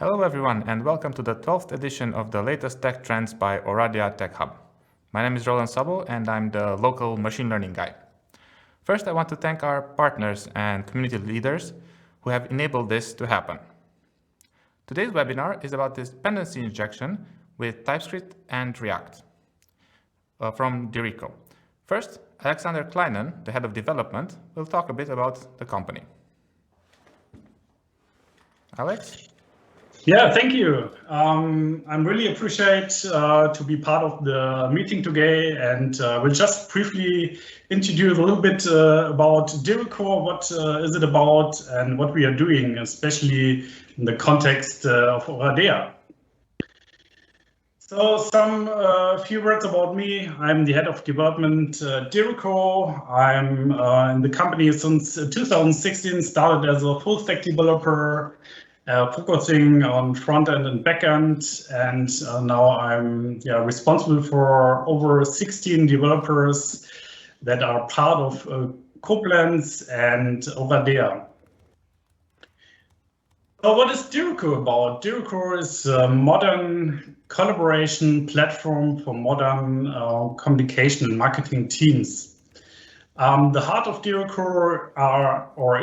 Hello everyone and welcome to the 12th edition of the latest tech trends by Oradea Tech Hub. My name is Roland Sabo and I'm the local machine learning guy. First, I want to thank our partners and community leaders who have enabled this to happen. Today's webinar is about this dependency injection with Typescript and React from Dirico. First, Alexander Kleinen, the head of development, will talk a bit about the company. Alex? Yeah, thank you. I'm really appreciate to be part of the meeting today, and we'll just briefly introduce a little bit about Dirico, what is it about, and what we are doing, especially in the context of Oradea. So some few words about me. I'm the head of development at Dirico. I'm in the company since 2016, started as a full stack developer, focusing on front end and back end, and now I'm responsible for over 16 developers that are part of Koblenz and Oradea. So what is Dirico about? Dirico is a modern collaboration platform for modern communication and marketing teams. The heart of Dirico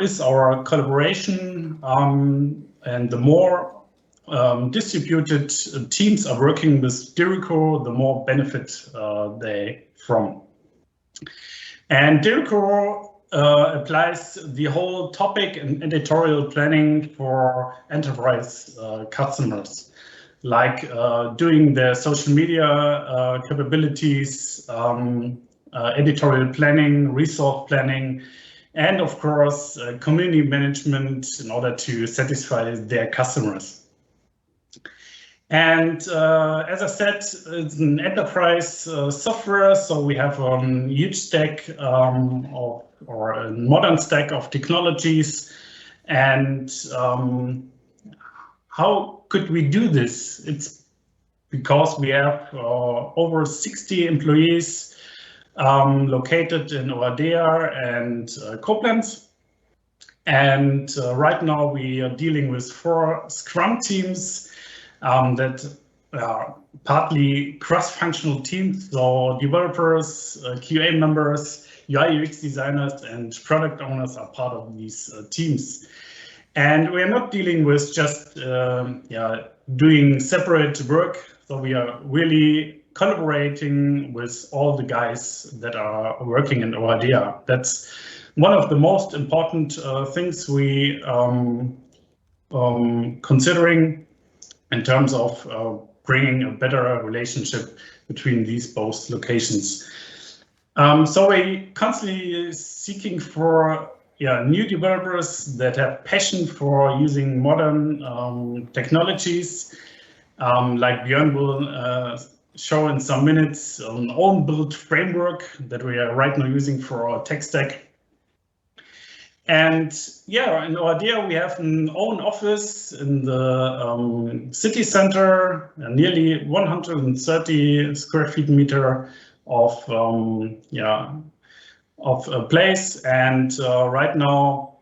is our collaboration, and the more distributed teams are working with Dirico, the more benefit they from. And Dirico applies the whole topic and editorial planning for enterprise customers, like doing their social media capabilities, editorial planning, resource planning, and of course, community management in order to satisfy their customers. And as I said, it's an enterprise software, so we have a huge stack or a modern stack of technologies. And how could we do this? It's because we have over 60 employees located in Oradea and Koblenz. And right now we are dealing with 4 Scrum teams that are partly cross-functional teams, so developers, QA members, UI UX designers, and product owners are part of these teams. And we are not dealing with just doing separate work, so we are really collaborating with all the guys that are working in Oradea. That's one of the most important things we considering in terms of bringing a better relationship between these both locations. So we constantly seeking for new developers that have passion for using modern technologies. Like Björn will show in some minutes an own built framework that we are right now using for our tech stack. And in Oradea we have an own office in the city center, nearly 130 square feet meter of a place. And right now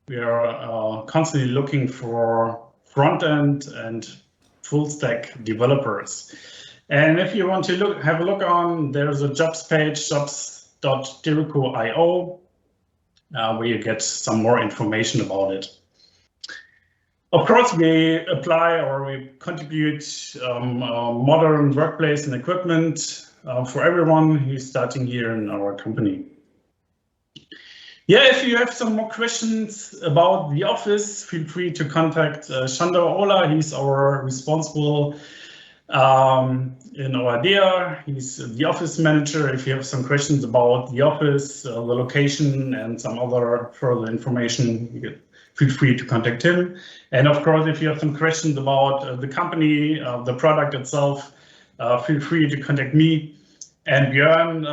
we are constantly looking for front end and full stack developers. And if you want to have a look on, there's a jobs page, jobs.dirico.io, where you get some more information about it. Of course, we apply or we contribute modern workplace and equipment for everyone who's starting here in our company. If you have some more questions about the office, feel free to contact Shandor Ola. He's our responsible in Oradea. He's the office manager. If you have some questions about the office, the location, and some other further information, feel free to contact him. And of course, if you have some questions about the company, the product itself, feel free to contact me. And Björn,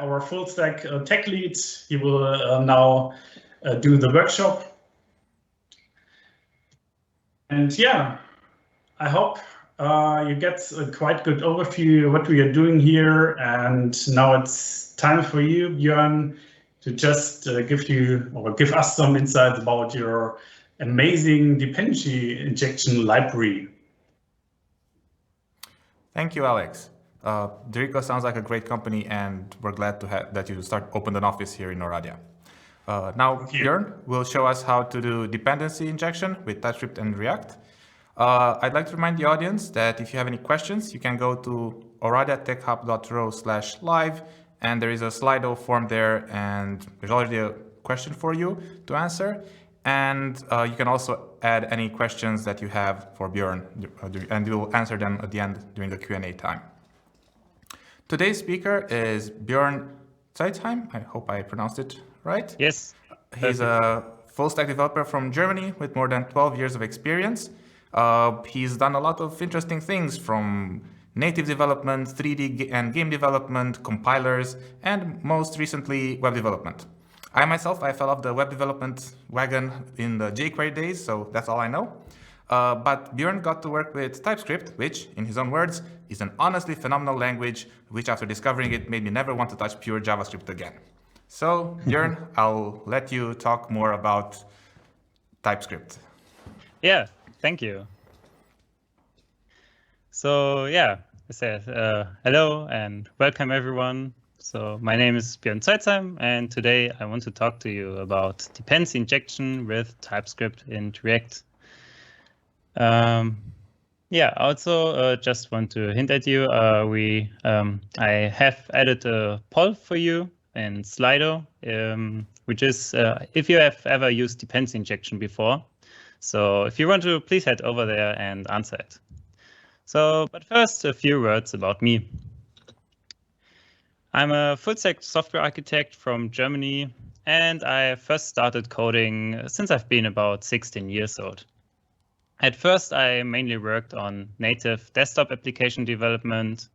our full stack tech lead, he will now do the workshop. And I hope you get a quite good overview of what we are doing here. And now it's time for you, Björn, to just give us some insights about your amazing dependency injection library. Thank you, Alex. Derico sounds like a great company, and we're glad to have that you opened an office here in Oradia. Now, Björn will show us how to do dependency injection with TypeScript and React. I'd like to remind the audience that if you have any questions, you can go to oradiatechhub.ro/live, and there is a Slido form there, and there's already a question for you to answer. And you can also add any questions that you have for Björn, and we'll answer them at the end during the Q&A time. Today's speaker is Björn Zeitheim. I hope I pronounced it right. Yes. He's a full-stack developer from Germany with more than 12 years of experience. He's done a lot of interesting things, from native development, 3D and game development, compilers, and most recently, web development. I myself, I fell off the web development wagon in the jQuery days, so that's all I know. But Björn got to work with TypeScript, which, in his own words, is an honestly phenomenal language, which after discovering it made me never want to touch pure JavaScript again. So, Björn, I'll let you talk more about TypeScript. Yeah, thank you. So, yeah, I said hello and welcome everyone. So my name is Björn Zeitheim, and today I want to talk to you about dependency injection with TypeScript and React. Yeah, also just want to hint at you, I have added a poll for you in Slido, which is if you have ever used dependency injection before. So if you want to, please head over there and answer it. So, but first, a few words about me. I'm a full-stack software architect from Germany, and I first started coding since I've been about 16 years old. At first, I mainly worked on native desktop application development,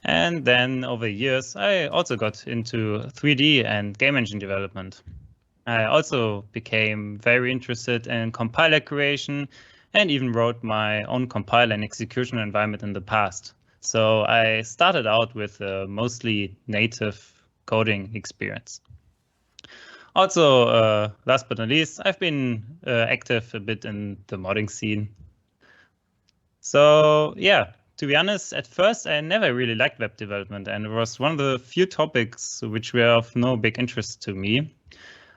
and then over years, I also got into 3D and game engine development. I also became very interested in compiler creation and even wrote my own compiler and execution environment in the past. So I started out with a mostly native coding experience. Also, last but not least, I've been active a bit in the modding scene. So yeah, to be honest, at first I never really liked web development, and it was one of the few topics which were of no big interest to me.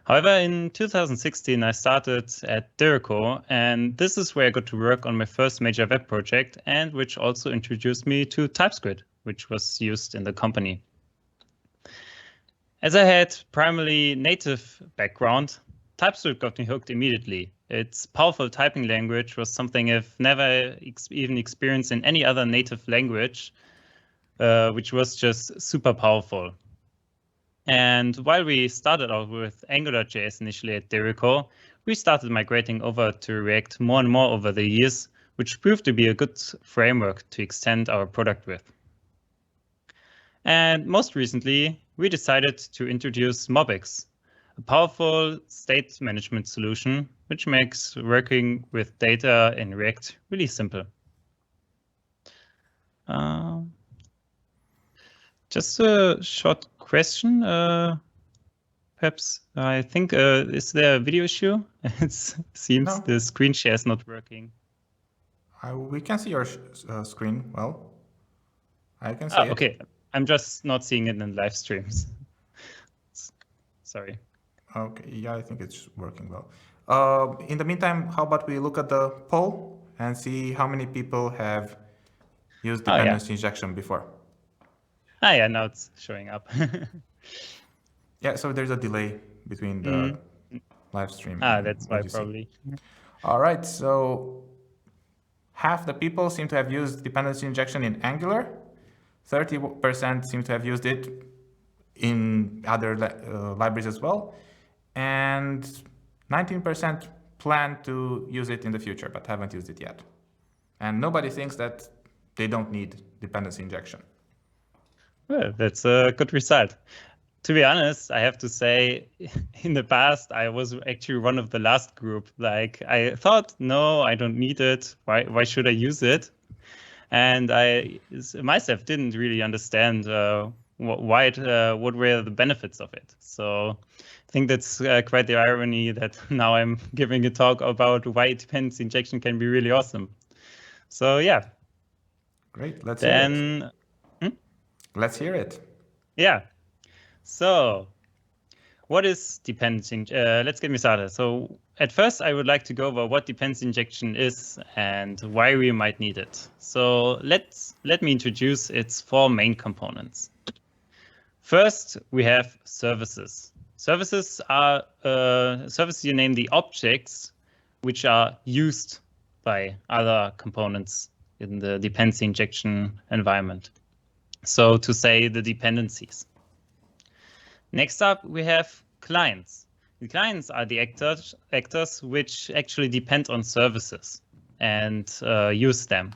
However, in 2016, I started at Derico, and this is where I got to work on my first major web project, and which also introduced me to TypeScript, which was used in the company. As I had primarily native background, TypeScript got me hooked immediately. Its powerful typing language was something I've never even experienced in any other native language, which was just super powerful. And while we started out with Angular.js initially at Derico, we started migrating over to React more and more over the years, which proved to be a good framework to extend our product with. And most recently, we decided to introduce MobX, a powerful state management solution, which makes working with data in React really simple. Just a short question, perhaps. I think, is there a video issue? It seems the screen share is not working. We can see your screen well. I can see it. Okay, I'm just not seeing it in live streams. Sorry. Okay, yeah, I think it's working well. In the meantime, how about we look at the poll and see how many people have used dependency injection before? Yeah, now it's showing up. Yeah, so there's a delay between the live stream. That's why probably. All right, so half the people seem to have used dependency injection in Angular. 30% seem to have used it in other libraries as well. And 19% plan to use it in the future, but haven't used it yet. And nobody thinks that they don't need dependency injection. Well, that's a good result. To be honest, I have to say, in the past, I was actually one of the last group. Like, I thought, no, I don't need it. Why should I use it? And I myself didn't really understand what were the benefits of it. So think that's quite the irony that now I'm giving a talk about why dependency injection can be really awesome. So yeah. Great, let's hear it. Hmm? Let's hear it. Yeah. So what is dependency? Let's get me started. So at first, I would like to go over what dependency injection is and why we might need it. So let me introduce its 4 main components. First, we have services. Services are services you name the objects which are used by other components in the dependency injection environment. So to say the dependencies. Next up, we have clients. The clients are the actors which actually depend on services and use them.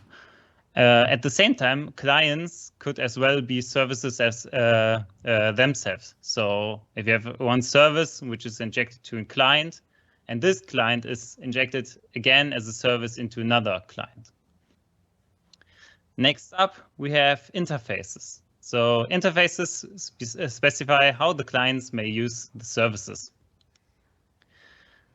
At the same time, clients could as well be services as themselves. So if you have one service which is injected to a client, and this client is injected again as a service into another client. Next up, we have interfaces. So interfaces specify how the clients may use the services.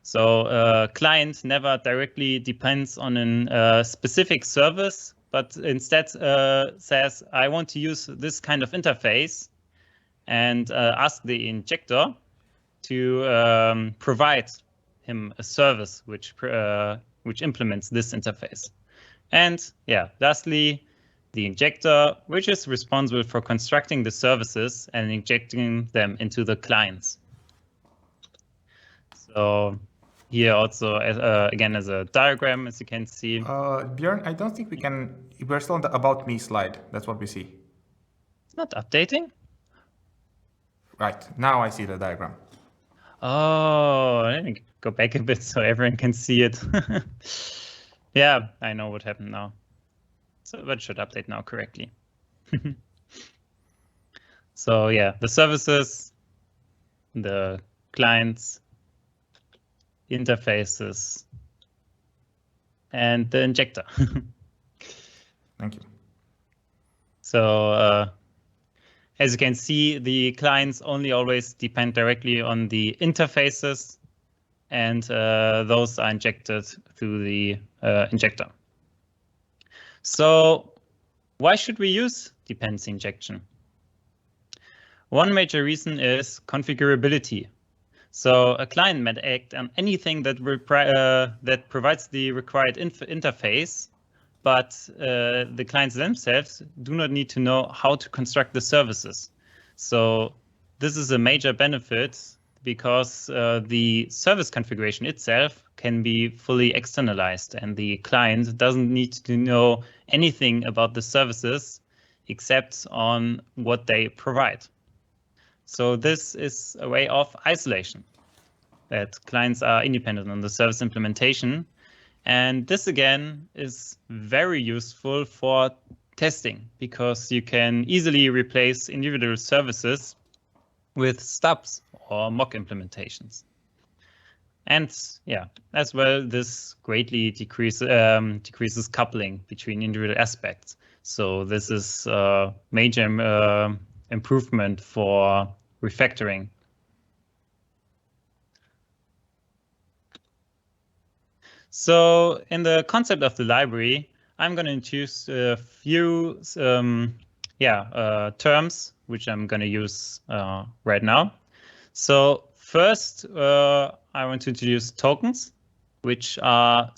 So client never directly depends on a specific service, but instead says, I want to use this kind of interface, and ask the injector to provide him a service which implements this interface. And yeah, lastly, the injector, which is responsible for constructing the services and injecting them into the clients. So here also, again, as a diagram, as you can see. Björn, I don't think we're still on the About Me slide. That's what we see. It's not updating? Right, now I see the diagram. Oh, let me go back a bit so everyone can see it. Yeah, I know what happened now. So that should update now correctly. So yeah, the services, the clients, interfaces, and the injector. Thank you. So as you can see, the clients only always depend directly on the interfaces, and those are injected through the injector. So why should we use dependency injection? One major reason is configurability. So a client might act on anything that provides the required interface, but the clients themselves do not need to know how to construct the services. So this is a major benefit because the service configuration itself can be fully externalized, and the client doesn't need to know anything about the services except on what they provide. So this is a way of isolation, that clients are independent on the service implementation. And this again is very useful for testing, because you can easily replace individual services with stubs or mock implementations. And yeah, as well, this greatly decreases coupling between individual aspects. So this is a major improvement for refactoring. So in the concept of the library, I'm going to introduce a few terms which I'm going to use right now. So first, I want to introduce tokens, which are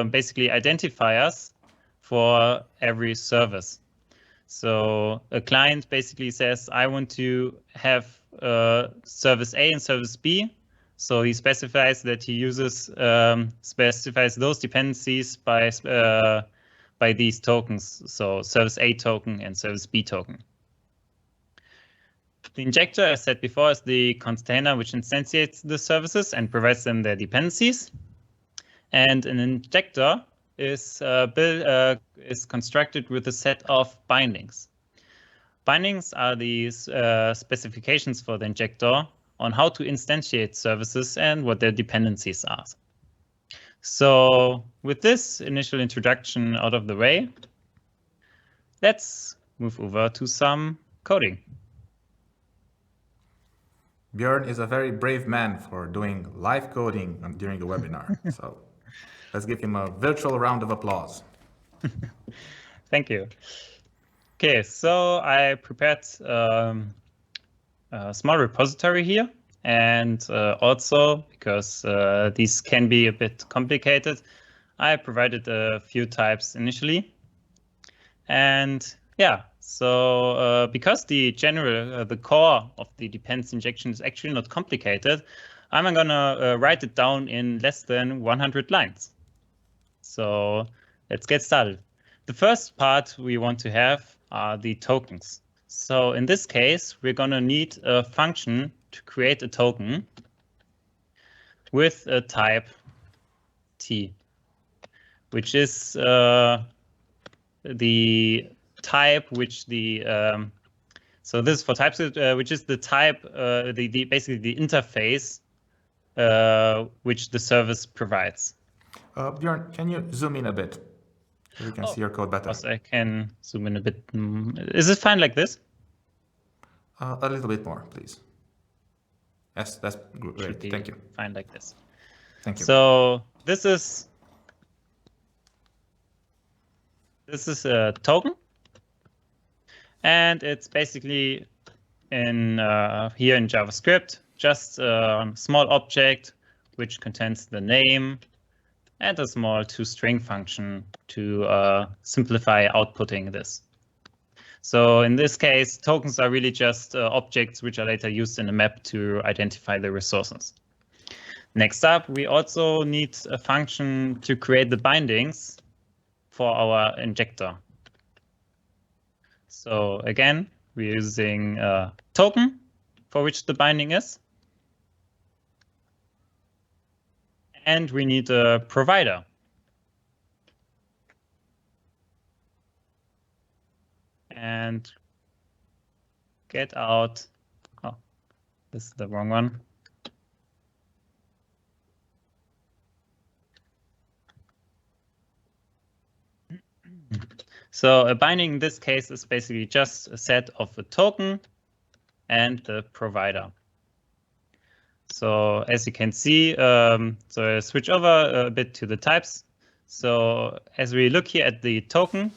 basically identifiers for every service. So a client basically says, I want to have service A and service B. So he specifies that he uses specifies those dependencies by these tokens. So service A token and service B token. The injector, as said before, is the container which instantiates the services and provides them their dependencies. And an injector is constructed with a set of bindings. Bindings are the specifications for the injector on how to instantiate services and what their dependencies are. So with this initial introduction out of the way, let's move over to some coding. Björn is a very brave man for doing live coding during a webinar. So let's give him a virtual round of applause. Thank you. Okay, so I prepared a small repository here. And also, because these can be a bit complicated, I provided a few types initially. And yeah, so because the core of the dependency injection is actually not complicated, I'm gonna write it down in less than 100 lines. So let's get started. The first part we want to have are the tokens. So in this case, we're gonna need a function to create a token with a type T, which is the type which the so this is for Typescript, which is the type, basically the interface which the service provides. Björn, can you zoom in a bit so we can see your code better? Yes, I can zoom in a bit. Is it fine like this? A little bit more, please. Yes, that's great. Thank you. Fine like this. Thank you. So this is a token, and it's basically in here in JavaScript just a small object which contains the name and a small toString function to simplify outputting this. So in this case, tokens are really just objects which are later used in a map to identify the resources. Next up, we also need a function to create the bindings for our injector. So again, we're using a token for which the binding is. And we need a provider. And get out, oh, this is the wrong one. So a binding in this case is basically just a set of a token and the provider. So as you can see, so I switch over a bit to the types. So as we look here at the token,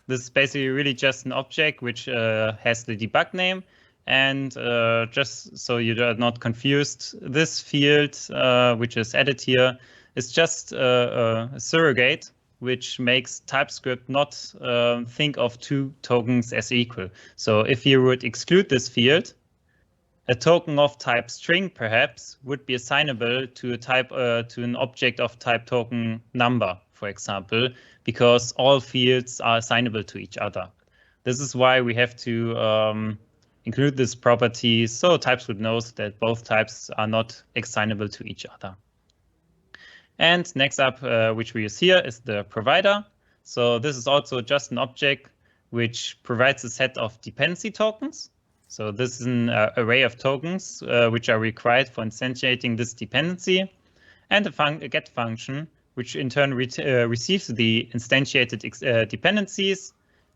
this is basically really just an object which has the debug name. And just so you are not confused, this field, which is added here, is just a surrogate, which makes TypeScript not think of two tokens as equal. So if you would exclude this field, a token of type string perhaps would be assignable to a type to an object of type token number, for example, because all fields are assignable to each other. This is why we have to include this property so TypeScript knows that both types are not assignable to each other. And next up, which we use here, is the provider. So this is also just an object which provides a set of dependency tokens. So this is an array of tokens which are required for instantiating this dependency, and a get function which in turn receives the instantiated dependencies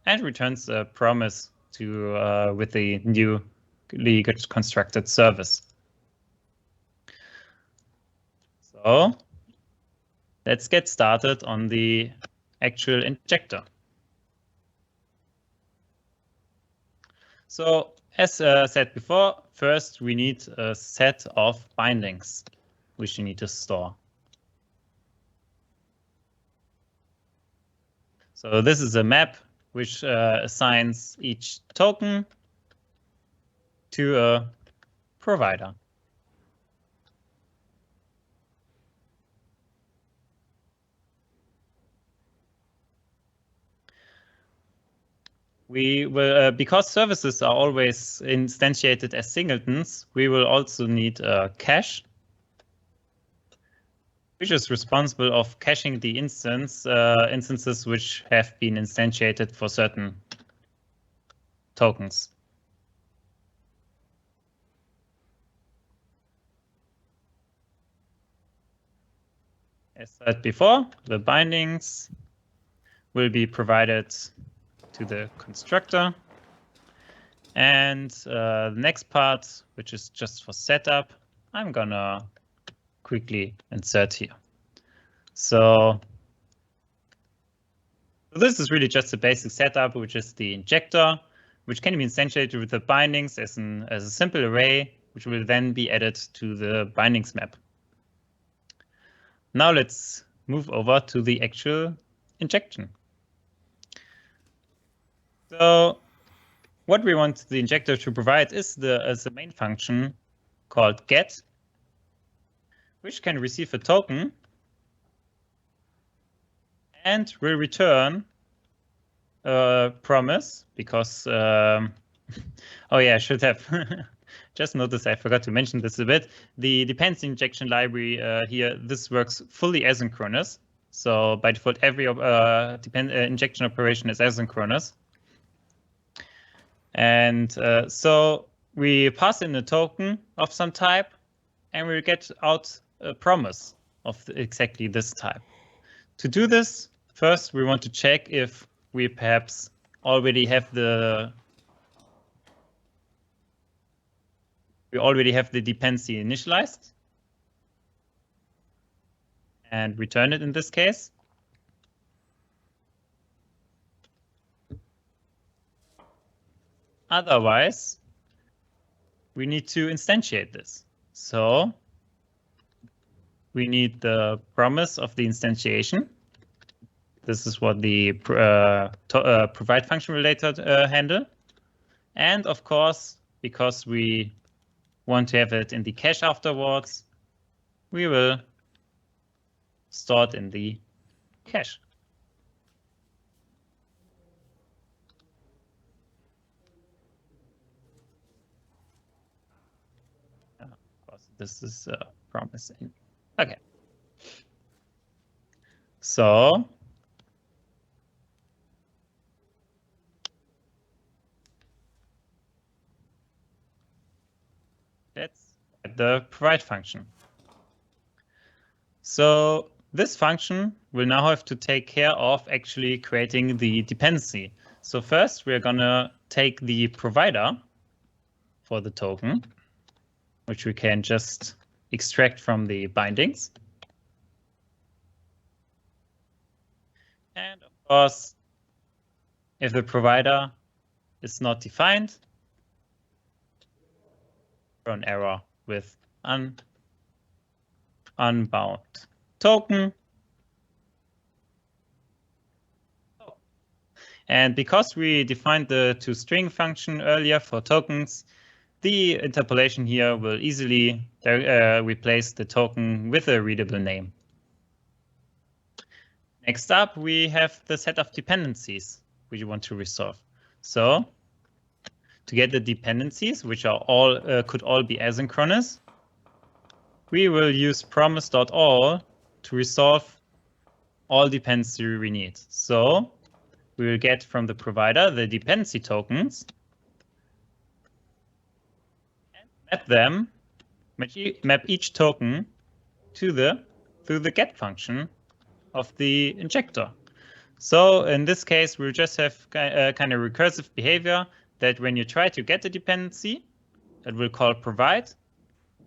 and returns a promise to with the newly constructed service. So let's get started on the actual injector. So as said before, first we need a set of bindings which you need to store. So this is a map which assigns each token to a provider. We will, because services are always instantiated as singletons, we will also need a cache, which is responsible of caching the instances which have been instantiated for certain tokens. As said before, the bindings will be provided to the constructor. And the next part, which is just for setup, I'm gonna quickly insert here. So this is really just a basic setup, which is the injector, which can be instantiated with the bindings as a simple array, which will then be added to the bindings map. Now let's move over to the actual injection. So what we want the injector to provide is the main function called get, which can receive a token and will return a promise because, oh yeah, I should have just noticed I forgot to mention this a bit. The dependency injection library here, this works fully asynchronous. So by default, every injection operation is asynchronous. And so we pass in a token of some type, and we get out a promise of exactly this type. To do this, first we want to check if we perhaps already have the dependency initialized and return it in this case. Otherwise, we need to instantiate this. So we need the promise of the instantiation. This is what the provide function will later handle. And of course, because we want to have it in the cache afterwards, we will store it in the cache. Of course, this is promising. Okay. So let's add the provide function. So this function will now have to take care of actually creating the dependency. So first, we're going to take the provider for the token, which we can just extract from the bindings. And of course, if the provider is not defined, throw an error with unbound token. And because we defined the toString function earlier for tokens, the interpolation here will easily replace the token with a readable name. Next up, we have the set of dependencies which we want to resolve. So to get the dependencies, which are all could all be asynchronous, we will use promise.all to resolve all dependency we need. So we will get from the provider the dependency tokens and map each token to through the get function of the injector. So in this case, we'll just have kind of recursive behavior that when you try to get a dependency, it will call provide.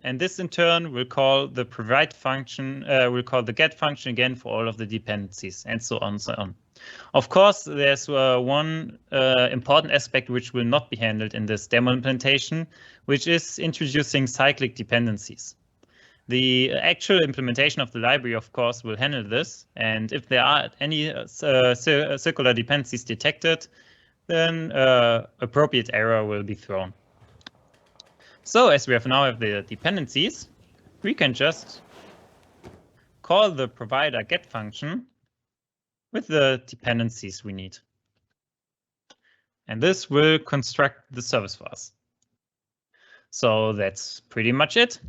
And this in turn will call the provide function, will call the get function again for all of the dependencies, and so on and so on. Of course, there's one important aspect which will not be handled in this demo implementation, which is introducing cyclic dependencies. The actual implementation of the library, of course, will handle this. And if there are any circular dependencies detected, then appropriate error will be thrown. So as we now have the dependencies, we can just call the provider get function with the dependencies we need. And this will construct the service for us. So that's pretty much it.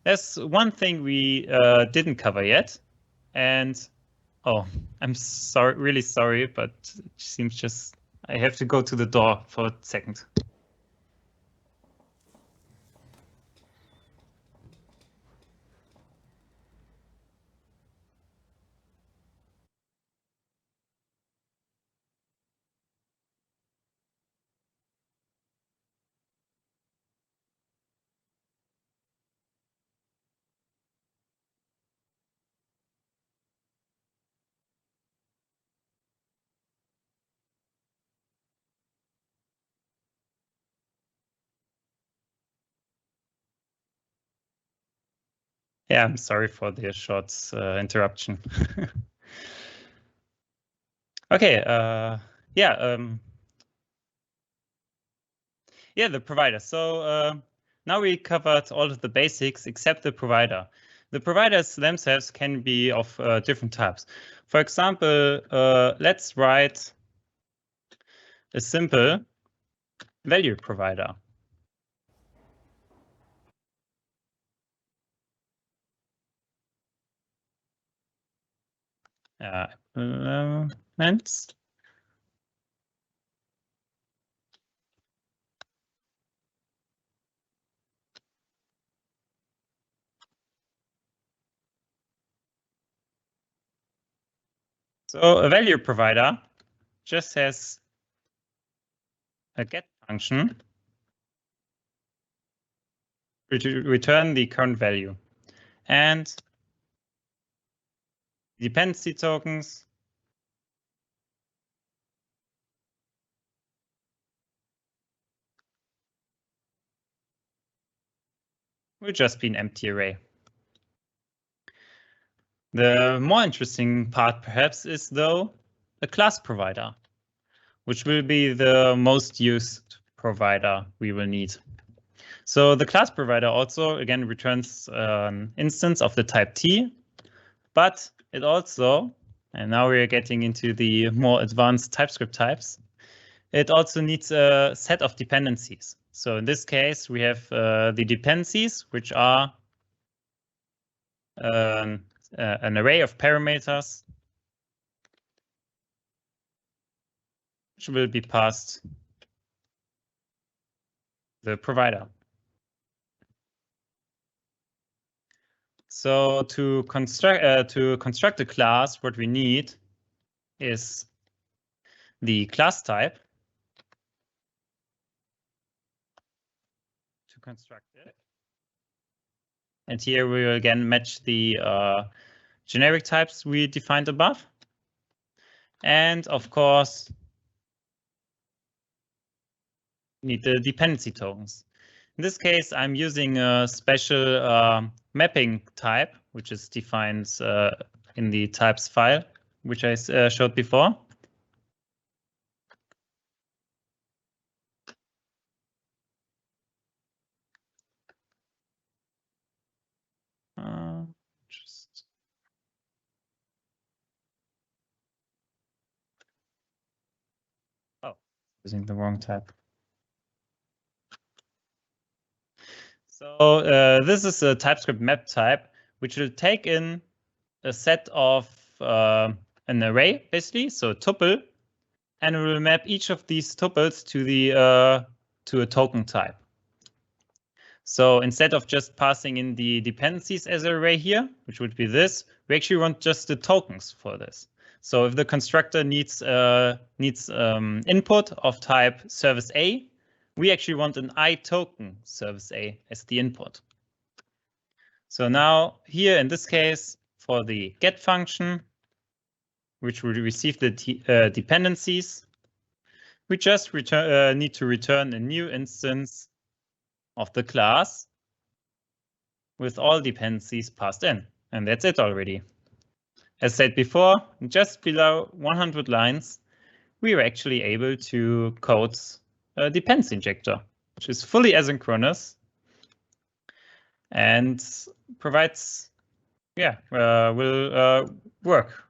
There's one thing we didn't cover yet. And oh, I'm sorry, really sorry, but it seems just I have to go to the door for a second. Yeah, I'm sorry for the short interruption. Okay, yeah, the provider. So now we covered all of the basics except the provider. The providers themselves can be of different types. For example, let's write a simple value provider. Elements. So a value provider just has a get function to return the current value, and dependency tokens will just be an empty array. The more interesting part, perhaps, is though a class provider, which will be the most used provider we will need. So the class provider also, again, returns an instance of the type T, but it also, and now we are getting into the more advanced TypeScript types, it also needs a set of dependencies. So in this case, we have the dependencies, which are an array of parameters which will be passed the provider. So to construct a class, what we need is the class type to construct it. And here we will again match the generic types we defined above. And of course, need the dependency tokens. In this case, I'm using a special mapping type, which is defined in the types file, which I showed before. Using the wrong type. So this is a TypeScript map type, which will take in a set of an array, basically, so a tuple, and we will map each of these tuples to a token type. So instead of just passing in the dependencies as an array here, which would be this, we actually want just the tokens for this. So if the constructor needs input of type service A, we actually want an iToken service A as the input. So now here in this case, for the get function, which will receive the dependencies, we just need to return a new instance of the class with all dependencies passed in. And that's it already. As said before, just below 100 lines, we were actually able to code a dependency injector, which is fully asynchronous and provides, will work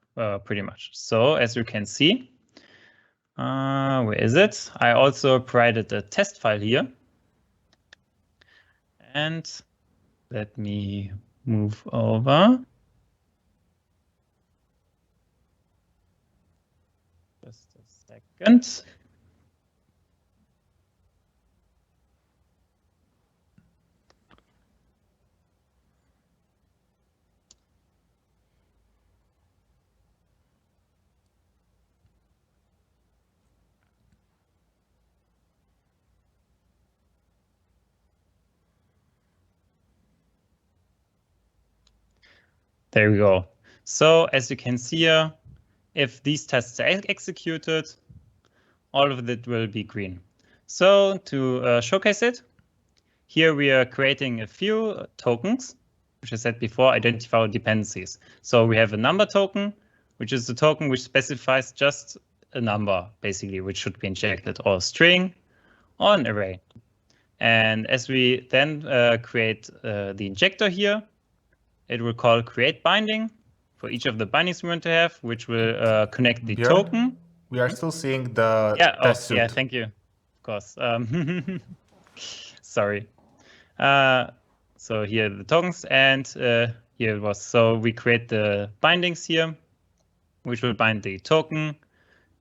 pretty much. So as you can see, where is it? I also provided a test file here. And let me move over. Just a second. There we go. So as you can see here, if these tests are executed, all of it will be green. So to showcase it, here we are creating a few tokens. which I said before, identify dependencies. So we have a number token, which is the token which specifies just a number, basically, which should be injected, or a string, or an array. And as we then create the injector here, it will call create binding for each of the bindings we want to have, which will connect the token. We are still seeing the test suit. Yeah, thank you. Of course. Sorry. So here are the tokens, and here it was. So we create the bindings here, which will bind the token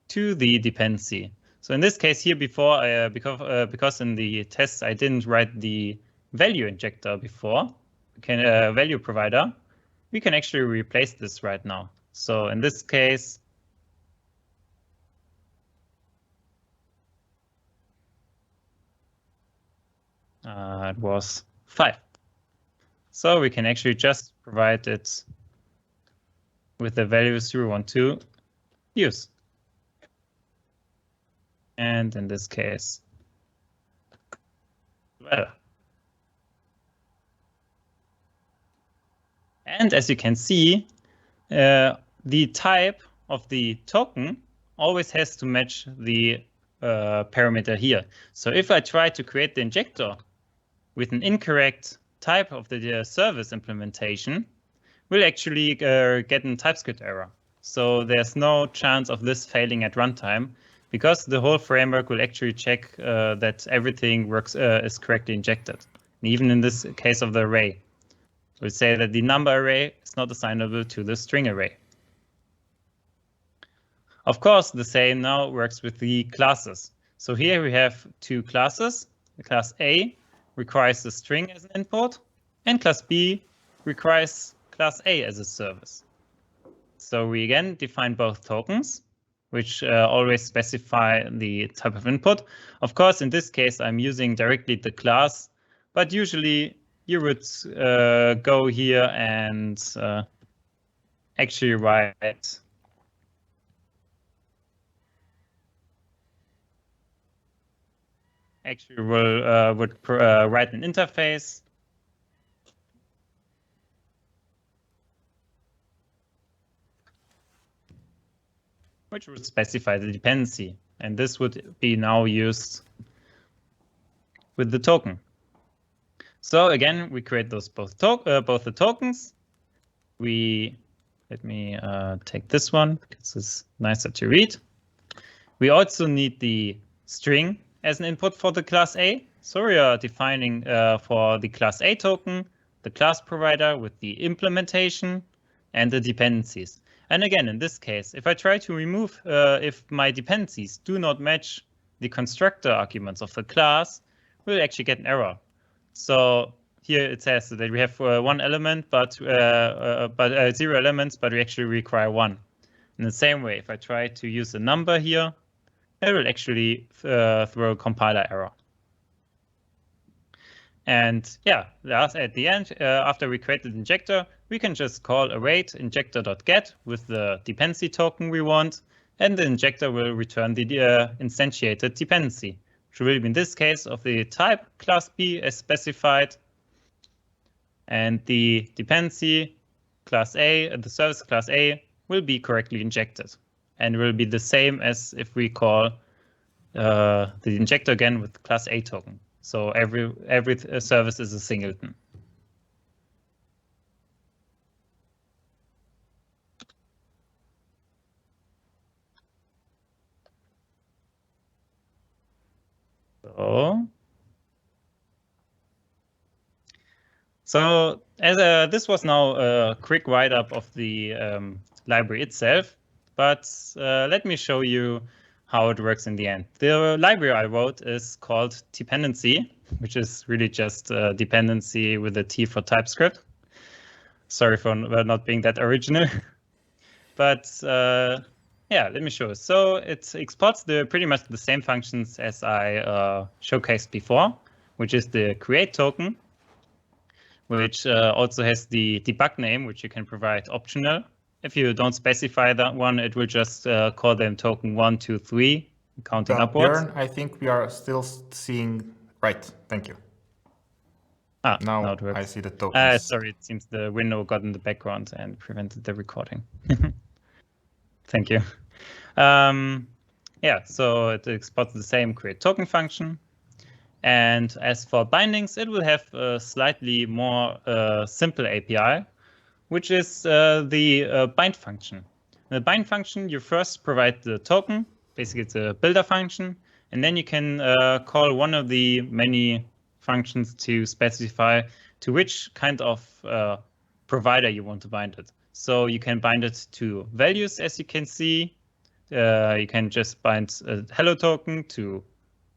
to the dependency. So in this case here before, because in the tests I didn't write the value injector before, value provider, we can actually replace this right now. So in this case, it was 5. So we can actually just provide it with the values we want to use. And in this case, well. And as you can see, the type of the token always has to match the parameter here. So if I try to create the injector with an incorrect type of the service implementation, we'll actually get a TypeScript error. So there's no chance of this failing at runtime, because the whole framework will actually check that everything works is correctly injected. And even in this case of the array, we'll say that the number array is not assignable to the string array. Of course, the same now works with the classes. So here we have 2 classes. The class A requires the string as an input, and class B requires class A as a service. So we again define both tokens, which always specify the type of input. Of course, in this case, I'm using directly the class, but usually you would go here and actually write would write an interface. Which would specify the dependency, and this would be now used with the token. So again, we create those both the tokens. Let me take this one because it's nicer to read. We also need the string as an input for the class A. So we are defining for the class A token, the class provider with the implementation and the dependencies. And again, in this case, if I try to remove, if my dependencies do not match the constructor arguments of the class, we'll actually get an error. So here it says that we have 1 element, but 0 elements, but we actually require 1. In the same way, if I try to use a number here, it will actually throw a compiler error. And yeah, at the end, after we create the injector, we can just call await injector.get with the dependency token we want, and the injector will return the instantiated dependency, which will be in this case of the type class B as specified, and the dependency class A, the service class A, will be correctly injected, and will be the same as if we call the injector again with class A token. So every service is a singleton. So as this was now a quick write-up of the library itself, but let me show you how it works in the end. The library I wrote is called Dependency, which is really just dependency with a T for TypeScript. Sorry for not being that original. But yeah, let me show you. So it exports pretty much the same functions as I showcased before, which is the create token, which also has the debug name, which you can provide optional. If you don't specify that one, it will just call them token 1, 2, 3, counting upwards. Björn, I think we are still seeing right. Thank you. Now it works. I see the tokens. Sorry, it seems the window got in the background and prevented the recording. Thank you. Yeah, so it exports the same create token function. And as for bindings, it will have a slightly more simple API, which is the bind function. In the bind function, you first provide the token, basically it's a builder function, and then you can call one of the many functions to specify to which kind of provider you want to bind it. So you can bind it to values, as you can see. You can just bind a hello token to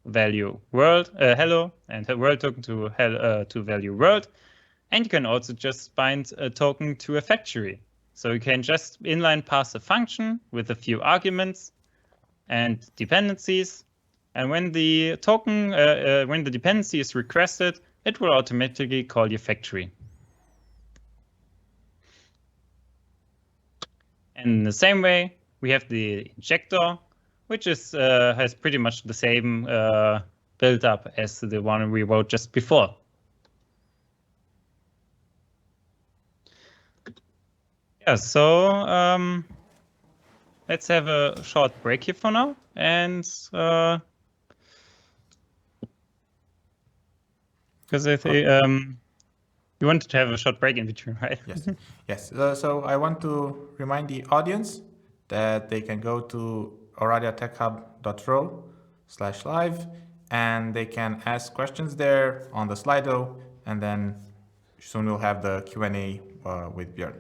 value world hello, and a world token to value world. And you can also just bind a token to a factory. So you can just inline pass a function with a few arguments and dependencies. And when the token, when the dependency is requested, it will automatically call your factory. And in the same way, we have the injector, which is has pretty much the same build up as the one we wrote just before. Yeah, so let's have a short break here for now, and because I think you wanted to have a short break in between, right? Yes, yes. So I want to remind the audience that they can go to oradiatechhub.ro/live, and they can ask questions there on the Slido, and then soon we'll have the Q&A with Björn.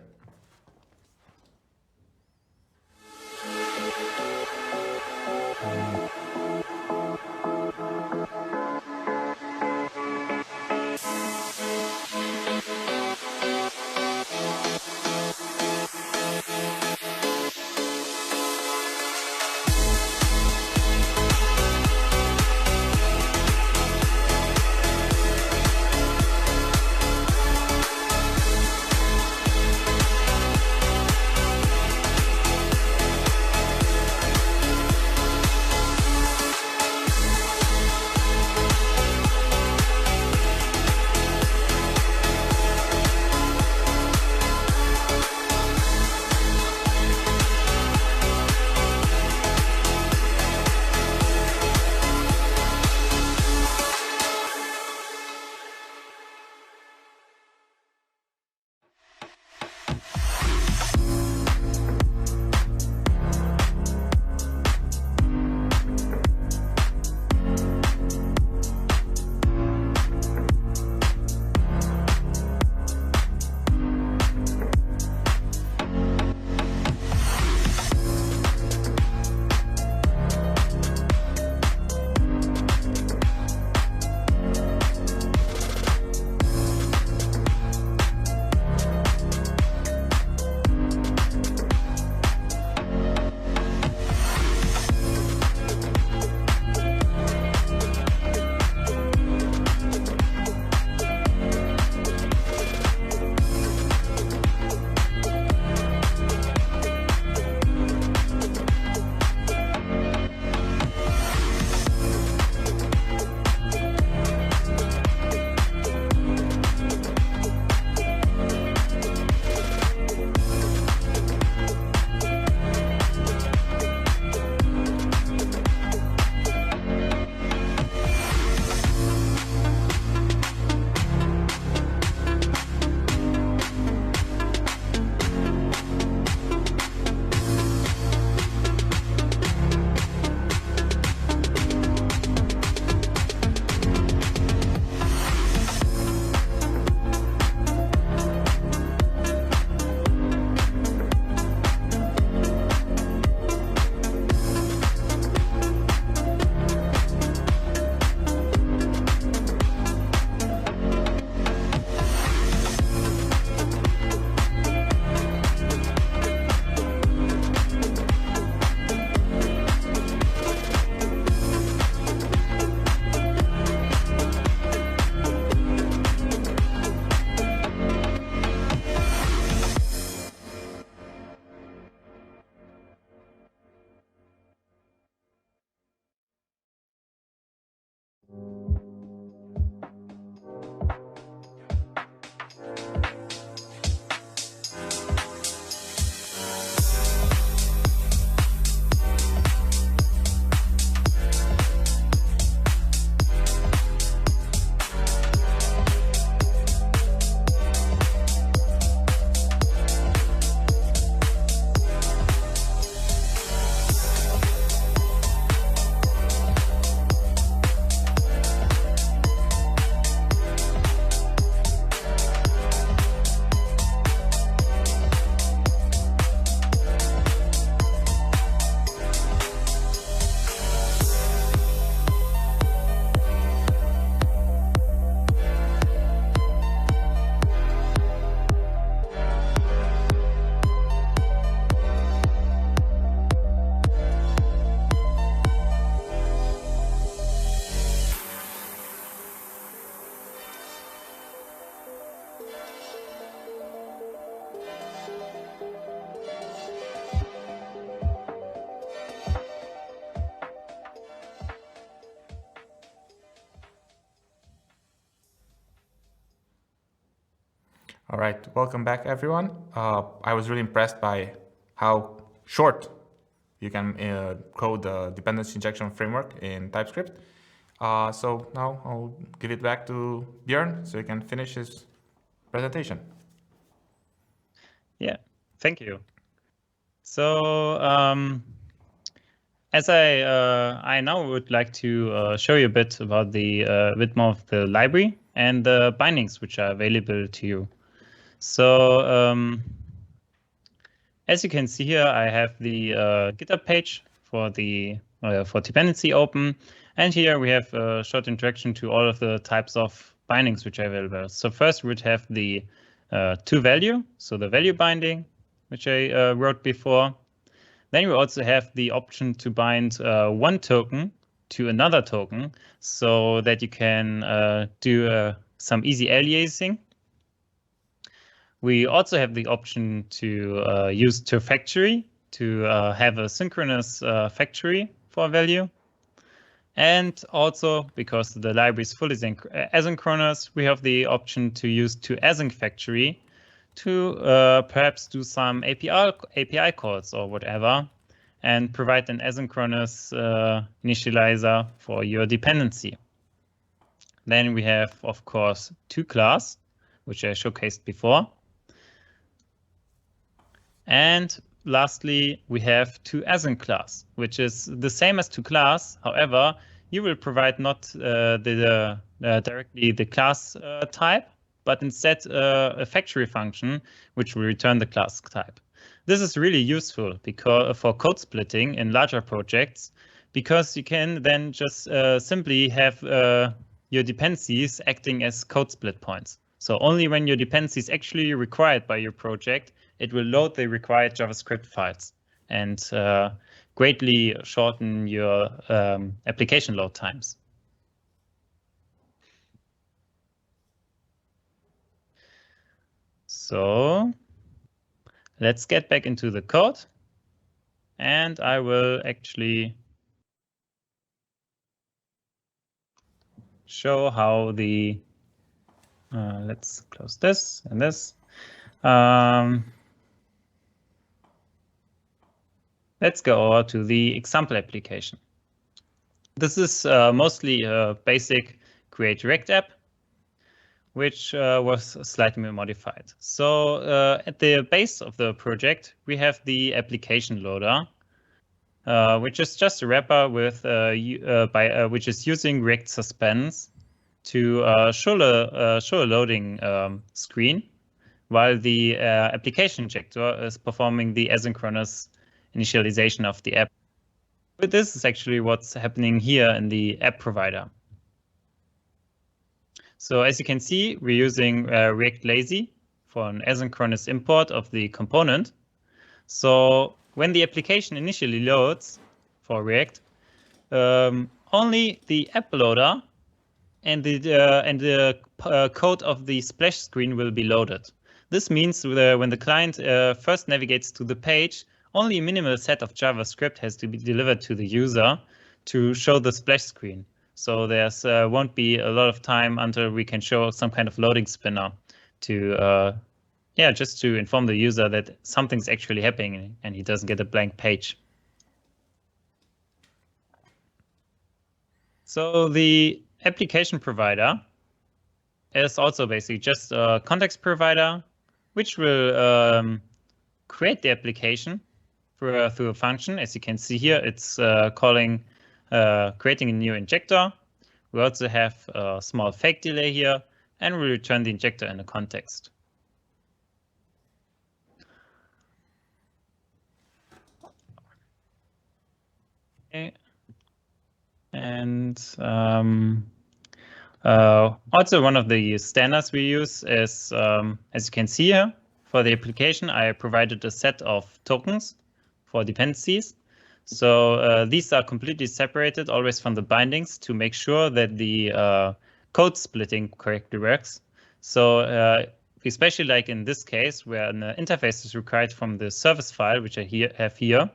All right, welcome back, everyone. I was really impressed by how short you can code the dependency injection framework in TypeScript. So now I'll give it back to Björn so he can finish his presentation. Yeah, thank you. So as I now would like to show you a bit about the bit more of the library and the bindings which are available to you. So as you can see here, I have the GitHub page for the for dependency open, and here we have a short introduction to all of the types of bindings which are available. So first we would have the toValue, so the value binding, which I wrote before. Then we also have the option to bind one token to another token, so that you can do some easy aliasing. We also have the option to use toFactory to have a synchronous factory for a value. And also, because the library is fully asynchronous, we have the option to use toAsyncFactory to perhaps do some API calls or whatever, and provide an asynchronous initializer for your dependency. Then we have, of course, toClass, which I showcased before. And lastly, we have toAsyncClass, which is the same as toClass. However, you will provide not directly the class type, but instead a factory function which will return the class type. This is really useful because for code splitting in larger projects, because you can then just simply have your dependencies acting as code split points. So only when your dependency is actually required by your project, it will load the required JavaScript files and greatly shorten your application load times. So let's get back into the code, and I will actually show how the let's close this and this. Let's go over to the example application. This is mostly a basic create React app, which was slightly modified. So at the base of the project, we have the application loader, which is just a wrapper with which is using React suspense to show a loading screen, while the application injector is performing the asynchronous initialization of the app. But this is actually what's happening here in the app provider. So as you can see, we're using React Lazy for an asynchronous import of the component. So when the application initially loads for React, only the app loader and the code of the splash screen will be loaded. This means when the client first navigates to the page, only a minimal set of JavaScript has to be delivered to the user to show the splash screen. So there's won't be a lot of time until we can show some kind of loading spinner to, just to inform the user that something's actually happening and he doesn't get a blank page. So the application provider is also basically just a context provider, which will create the application through a function. As you can see here, it's creating a new injector. We also have a small fake delay here, and we return the injector in the context. Okay. And also one of the standards we use is, as you can see here, for the application, I provided a set of tokens for dependencies. So these are completely separated always from the bindings to make sure that the code splitting correctly works. So especially like in this case, where an interface is required from the service file, which I have here,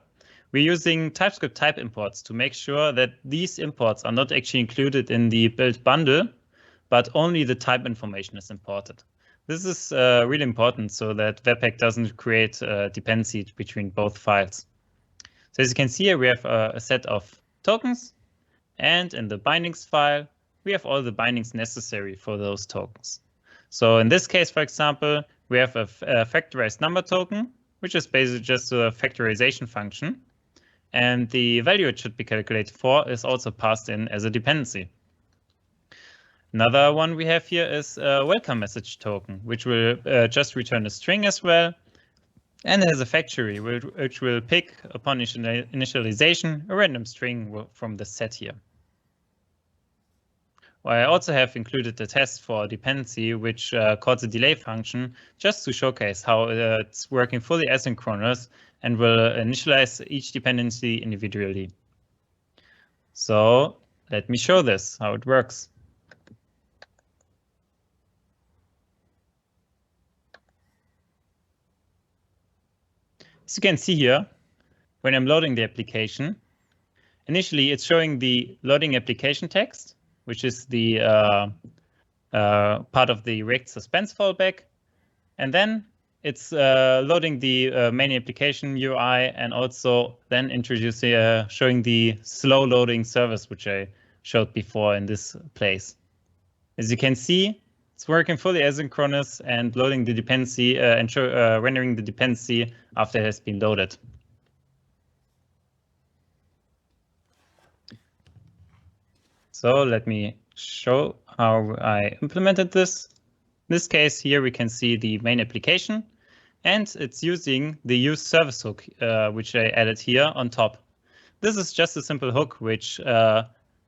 we're using TypeScript type imports to make sure that these imports are not actually included in the build bundle, but only the type information is imported. This is really important so that Webpack doesn't create dependency between both files. So as you can see here, we have a set of tokens, and in the bindings file, we have all the bindings necessary for those tokens. So in this case, for example, we have a factorized number token, which is basically just a factorization function. And the value it should be calculated for is also passed in as a dependency. Another one we have here is a welcome message token, which will just return a string as well, and has a factory which will pick upon initialization a random string from the set here. Well, I also have included the test for dependency, which calls a delay function just to showcase how it's working fully asynchronous and will initialize each dependency individually. So let me show this, how it works. As you can see here, when I'm loading the application, initially it's showing the loading application text, which is the part of the React suspense fallback. And then it's loading the main application UI and also then introducing, showing the slow loading service, which I showed before in this place. As you can see, it's working fully asynchronous and loading the dependency and rendering the dependency after it has been loaded. So let me show how I implemented this. In this case here, we can see the main application, and it's using the use service hook, which I added here on top. This is just a simple hook which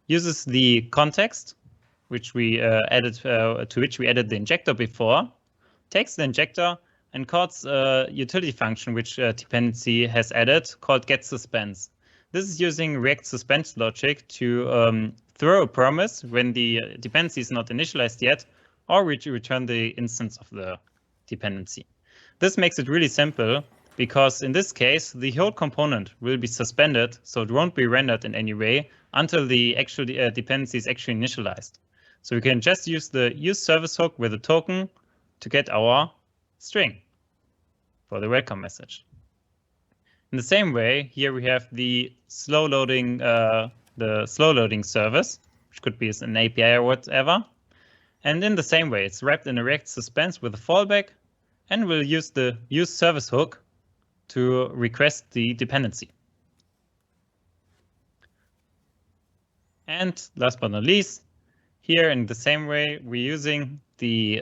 uses the context, which we added to which we added the injector before, takes the injector and calls a utility function which dependency has added called getSuspense. This is using React suspense logic to throw a promise when the dependency is not initialized yet, or return the instance of the dependency. This makes it really simple because in this case, the whole component will be suspended, so it won't be rendered in any way until the actual dependency is actually initialized. So we can just use the use service hook with a token to get our string for the welcome message. In the same way, here we have the slow loading service, which could be an API or whatever. And in the same way, it's wrapped in a React suspense with a fallback, and we'll use the use service hook to request the dependency. And last but not least, here in the same way, we're using the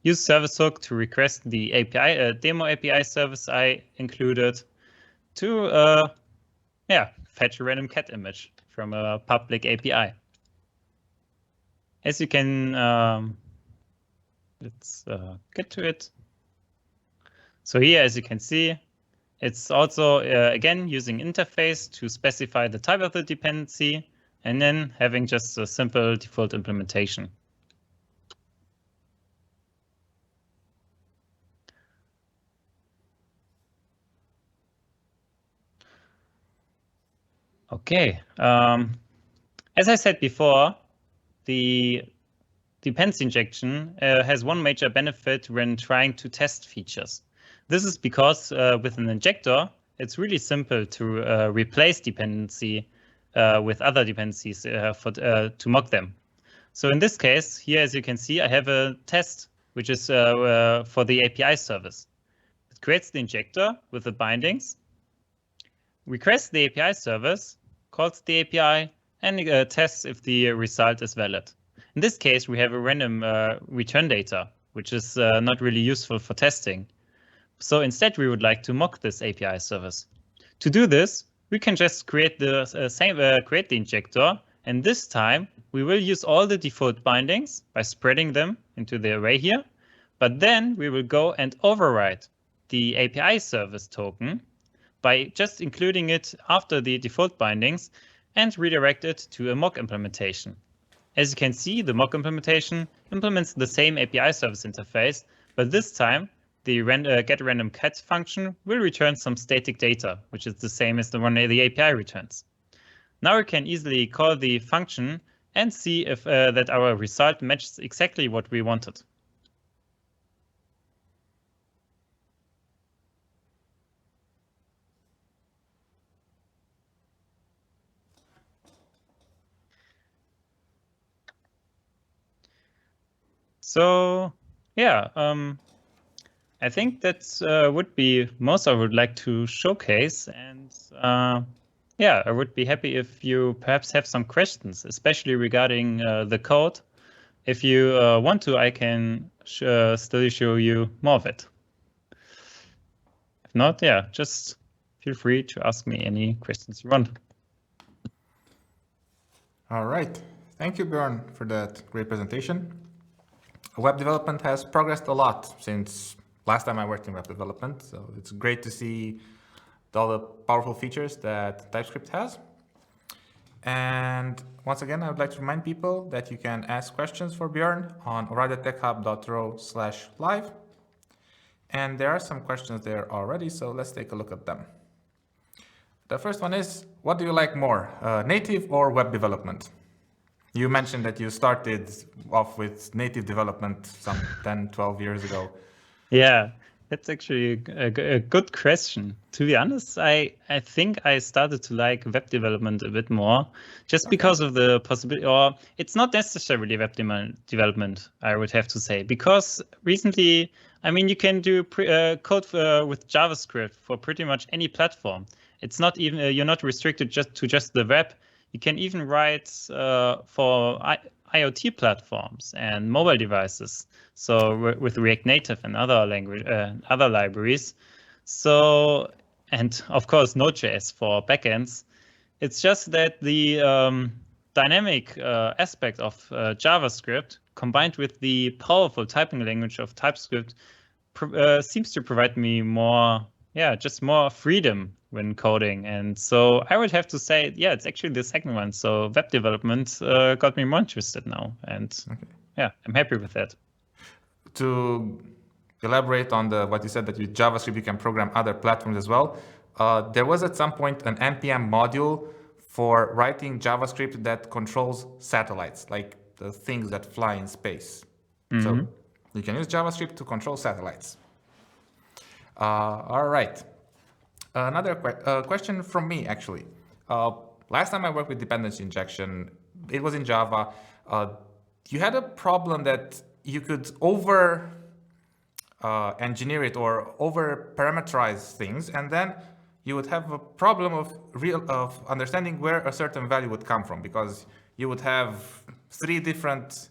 use service hook to request the API demo API service I included to fetch a random cat image from a public API. As you can, let's get to it. So here, as you can see, it's also, again, using interface to specify the type of the dependency, and then having just a simple default implementation. Okay, as I said before, the dependency injection has one major benefit when trying to test features. This is because with an injector, it's really simple to replace dependency with other dependencies to mock them. So in this case, here, as you can see, I have a test, which is for the API service. It creates the injector with the bindings, requests the API service, calls the API, and tests if the result is valid. In this case, we have a random return data, which is not really useful for testing. So instead, we would like to mock this API service. To do this, we can just create the create the injector, and this time we will use all the default bindings by spreading them into the array here. But then we will go and override the API service token by just including it after the default bindings and redirect it to a mock implementation. As you can see, the mock implementation implements the same API service interface, but this time the getRandomCat function will return some static data, which is the same as the one the API returns. Now we can easily call the function and see if that our result matches exactly what we wanted. So yeah, I think that's would be most I would like to showcase, and yeah, I would be happy if you perhaps have some questions, especially regarding the code. If you want to, I can still show you more of it. If not, yeah, just feel free to ask me any questions you want. All right. Thank you, Bjorn, for that great presentation. Web development has progressed a lot since last time I worked in web development, so it's great to see all the powerful features that TypeScript has. And once again, I would like to remind people that you can ask questions for Bjorn on oradiatechhub.ro/live. And there are some questions there already, so let's take a look at them. The first one is, what do you like more, native or web development? You mentioned that you started off with native development some 10, 12 years ago. Yeah, that's actually a good question. To be honest, I think I started to like web development a bit more, just because of the possibility, or it's not necessarily web development, I would have to say, because recently, I mean, you can do code with JavaScript for pretty much any platform. It's not even, you're not restricted just the web. You can even write for IoT platforms and mobile devices. So with React Native and other libraries. So, and of course Node.js for backends. It's just that the dynamic aspect of JavaScript combined with the powerful typing language of TypeScript seems to provide me more, just more freedom when coding. And so I would have to say, yeah, it's actually the second one. So web development got me more interested now. And yeah, I'm happy with that. To elaborate on what you said, that with JavaScript you can program other platforms as well, there was at some point an NPM module for writing JavaScript that controls satellites, like the things that fly in space. So you can use JavaScript to control satellites. All right. Another question from me, actually. Last time I worked with dependency injection, it was in Java. You had a problem that you could over engineer it or over parameterize things, and then you would have a problem of understanding where a certain value would come from, because you would have 3 different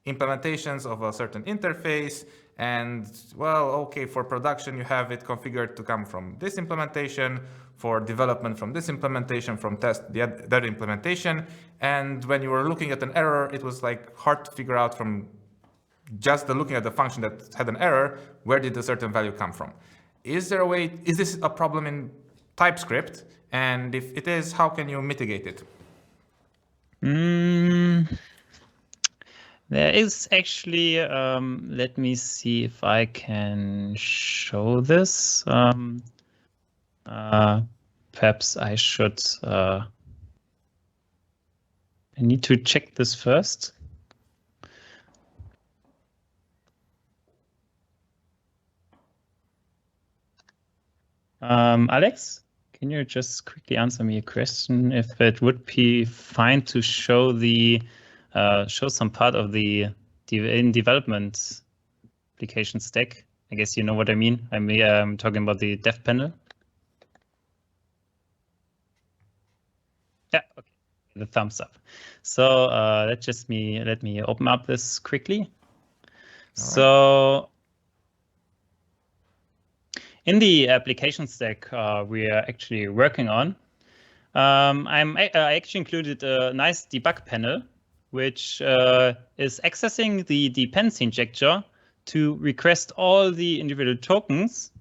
implementations of a certain interface, and well, okay, for production you have it configured to come from this implementation, for development from this implementation, from test the other implementation, and when you were looking at an error, it was like hard to figure out from just looking at the function that had an error, where did a certain value come from? Is there a way, is this a problem in TypeScript? And if it is, how can you mitigate it? There is actually, let me see if I can show this. Perhaps I should, I need to check this first. Alex, can you just quickly answer me a question if it would be fine to show the show some part of the in development application stack? I guess you know what I mean. I'm talking about the dev panel. Yeah, okay. The thumbs up. So let me open up this quickly. So in the application stack we are actually working on, I actually included a nice debug panel, which is accessing the dependency injector to request all the individual tokens.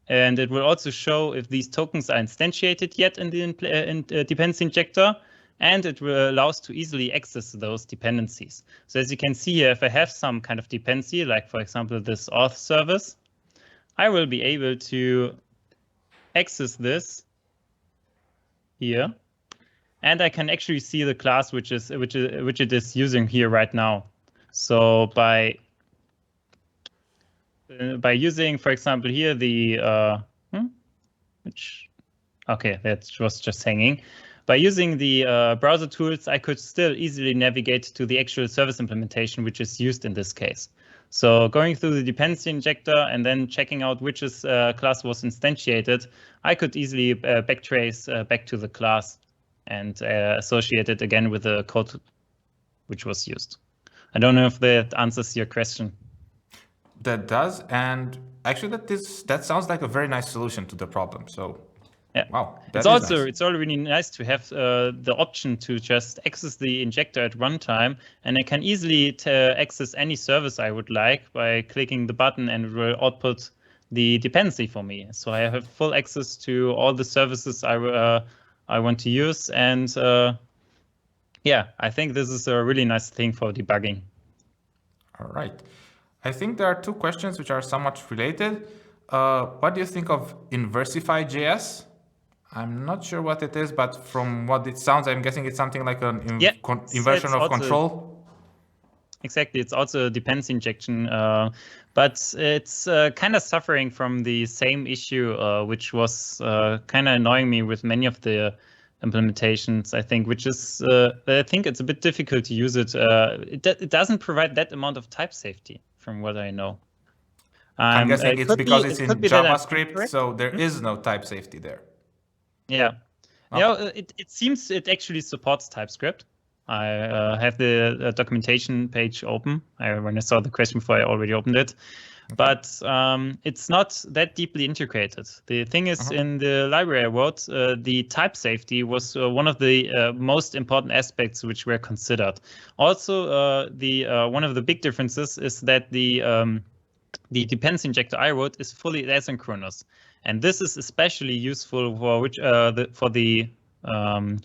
And it will also show if these tokens are instantiated yet in the dependency injector, and it will allow us to easily access those dependencies. So as you can see here, if I have some kind of dependency, like for example this auth service, I will be able to access this here, and I can actually see the class which it is using here right now. So by using, for example, here the okay, that was just hanging. by using the browser tools, I could still easily navigate to the actual service implementation, which is used in this case. So going through the dependency injector and then checking out which class was instantiated, I could easily backtrace back to the class and associate it again with the code which was used. I don't know if that answers your question. That does, and actually that sounds like a very nice solution to the problem. So yeah, wow, it's also really nice to have the option to just access the injector at runtime, and I can easily access any service I would like by clicking the button, and it will output the dependency for me. So I have full access to all the services I want to use, and yeah, I think this is a really nice thing for debugging. All right. I think there are two questions which are somewhat related. What do you think of Inversify.js? I'm not sure what it is, but from what it sounds, I'm guessing it's something like an inversion of control. Exactly, it's also a dependency injection, but it's kind of suffering from the same issue, which was kind of annoying me with many of the implementations, I think, which is, I think it's a bit difficult to use it. It doesn't provide that amount of type safety, from what I know. I'm guessing it's because it's in JavaScript, so there is no type safety there. Yeah. Okay. Yeah, it seems it actually supports TypeScript. I have the documentation page open. When I saw the question before, I already opened it. Okay. But it's not that deeply integrated. The thing is, in the library I wrote, the type safety was one of the most important aspects which were considered. Also, one of the big differences is that the dependency injector I wrote is fully asynchronous, and this is especially useful for the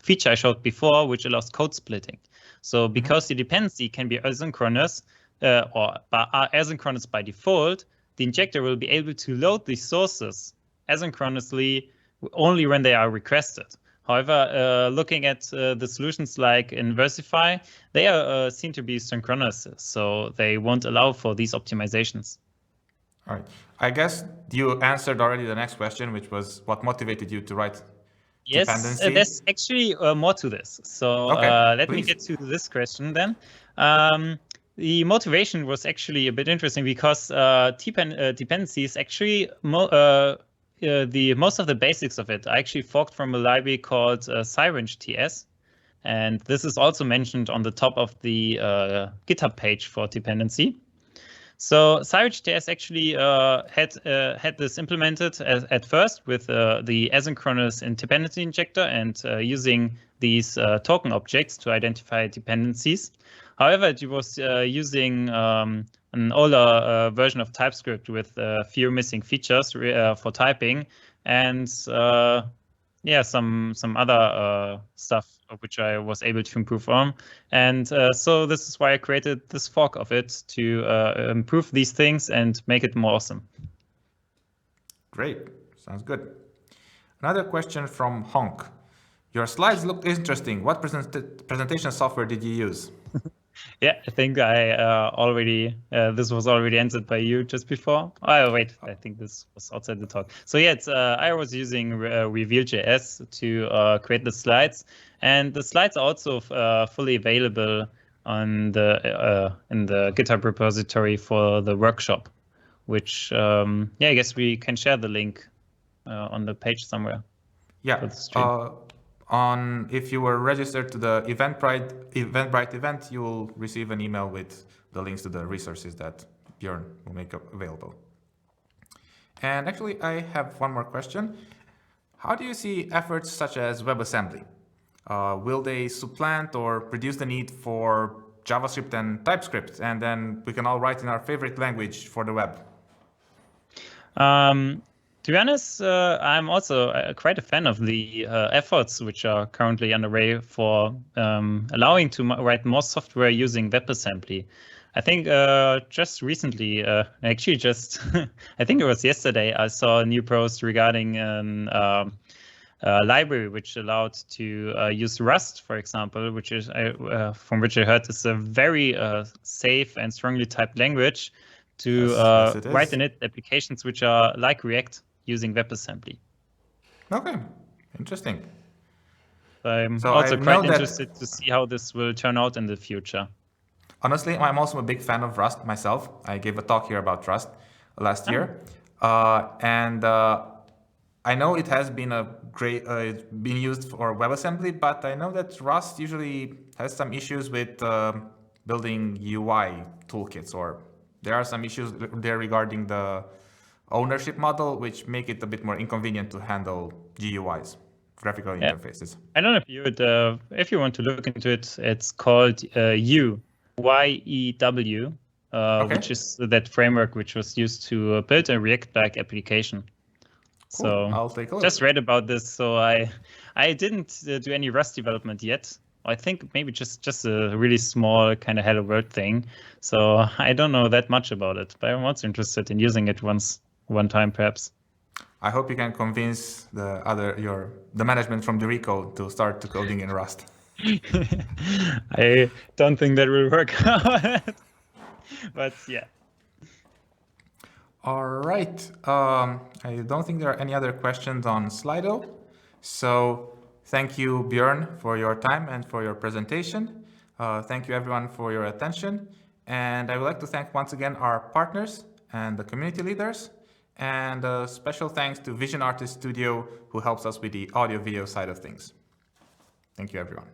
feature I showed before, which allows code splitting. So because the dependency can be asynchronous or are asynchronous by default, the injector will be able to load the sources asynchronously only when they are requested. However, looking at the solutions like Inversify, they seem to be synchronous, so they won't allow for these optimizations. All right. I guess you answered already the next question, which was what motivated you to write dependency? Yes, there's actually more to this. So let me get to this question then. The motivation was actually a bit interesting because dependency is actually most of the basics of it. I actually forked from a library called Syringe.ts. And this is also mentioned on the top of the GitHub page for dependency. So Syringe.ts actually had this implemented at first with the asynchronous dependency injector and using these token objects to identify dependencies. However, it was using an older version of TypeScript with few missing features for typing and yeah, some other stuff which I was able to improve on. And so this is why I created this fork of it to improve these things and make it more awesome. Great. Sounds good. Another question from Honk. Your slides looked interesting. What presentation software did you use? Yeah, I think I already, this was already answered by you just before. Oh, wait, I think this was outside the talk. So yeah, I was using Reveal.js to create the slides. And the slides are also fully available on the in the GitHub repository for the workshop, which, yeah, I guess we can share the link on the page somewhere. Yeah. If you were registered to the Eventbrite event, you will receive an email with the links to the resources that Björn will make available. And actually, I have one more question. How do you see efforts such as WebAssembly? Will they supplant or reduce the need for JavaScript and TypeScript? And then we can all write in our favorite language for the web. To be honest, I'm also quite a fan of the efforts which are currently underway for allowing to write more software using WebAssembly. I think just recently, actually just, I think it was yesterday, I saw a new post regarding a library which allowed to use Rust, for example, which is, from which I heard is a very safe and strongly typed language to write in it applications which are like React using WebAssembly. Okay, interesting. I'm So also I know quite that- interested to see how this will turn out in the future. Honestly, I'm also a big fan of Rust myself. I gave a talk here about Rust last year. And I know it has been it's been used for WebAssembly, but I know that Rust usually has some issues with building UI toolkits, or there are some issues there regarding the ownership model, which make it a bit more inconvenient to handle GUIs, graphical interfaces. I don't know if you would, if you want to look into it, it's called YEW, Okay. which is that framework which was used to build a React-like application. Cool. So I'll take a look. just read about this. So I didn't do any Rust development yet. I think maybe just a really small kind of Hello World thing. So I don't know that much about it, but I'm also interested in using it one time perhaps. I hope you can convince the management from the Reco to start coding in Rust. I don't think that will work out. But yeah. All right. I don't think there are any other questions on Slido. So thank you, Björn, for your time and for your presentation. Thank you, everyone, for your attention. And I would like to thank once again our partners and the community leaders. And a special thanks to Vision Artist Studio, who helps us with the audio-video side of things. Thank you, everyone.